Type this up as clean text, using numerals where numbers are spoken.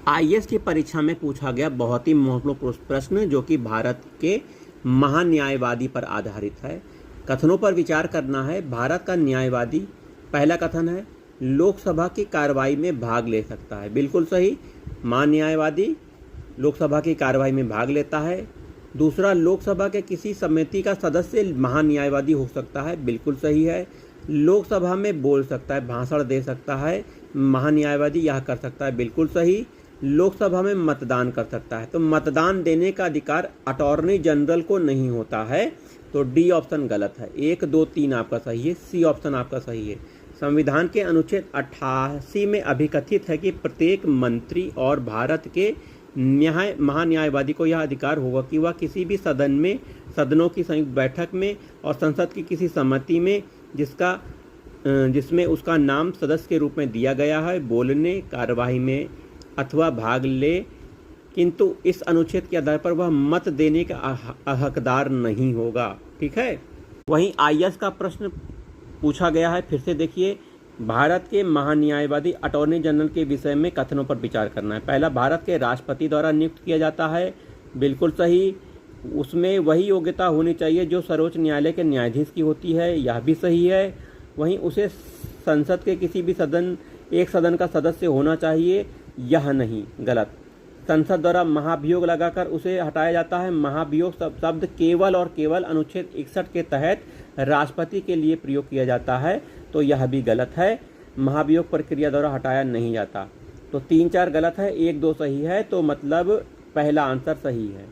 IAS की परीक्षा में पूछा गया बहुत ही महत्वपूर्ण प्रश्न जो कि भारत के महान्यायवादी पर आधारित है। कथनों पर विचार करना है। भारत का न्यायवादी, पहला कथन है लोकसभा की कार्रवाई में भाग ले सकता है। बिल्कुल सही, महान्यायवादी लोकसभा की कार्रवाई में भाग लेता है। दूसरा, लोकसभा के किसी समिति का सदस्य महान्यायवादी हो सकता है। बिल्कुल सही है। लोकसभा में बोल सकता है, भाषण दे सकता है, महान्यायवादी यह कर सकता है। बिल्कुल सही। लोकसभा में मतदान कर सकता है। तो मतदान देने का अधिकार अटॉर्नी जनरल को नहीं होता है। तो डी ऑप्शन गलत है। 1, 2, 3 आपका सही है। सी ऑप्शन आपका सही है। संविधान के अनुच्छेद 88 में अभिकथित है कि प्रत्येक मंत्री और भारत के महान्यायवादी को यह अधिकार होगा कि वह किसी भी सदनों की संयुक्त बैठक में और संसद की किसी समिति में जिसमें उसका नाम सदस्य के रूप में दिया गया है, बोलने, कार्यवाही में अथवा भाग ले, किंतु इस अनुच्छेद के आधार पर वह मत देने का हकदार नहीं होगा। ठीक है। वहीं आईएएस का प्रश्न पूछा गया है। फिर से देखिए, भारत के महान्यायवादी अटॉर्नी जनरल के विषय में कथनों पर विचार करना है। पहला, भारत के राष्ट्रपति द्वारा नियुक्त किया जाता है। बिल्कुल सही। उसमें वही योग्यता होनी चाहिए जो सर्वोच्च न्यायालय के न्यायाधीश की होती है। यह भी सही है। वहीं उसे संसद के किसी भी एक सदन का सदस्य होना चाहिए। यह नहीं, गलत। संसद द्वारा महाभियोग लगाकर उसे हटाया जाता है। महाभियोग शब्द केवल और केवल अनुच्छेद 61 के तहत राष्ट्रपति के लिए प्रयोग किया जाता है। तो यह भी गलत है। महाभियोग प्रक्रिया द्वारा हटाया नहीं जाता। तो 3, 4 गलत है, 1, 2 सही है। तो मतलब पहला आंसर सही है।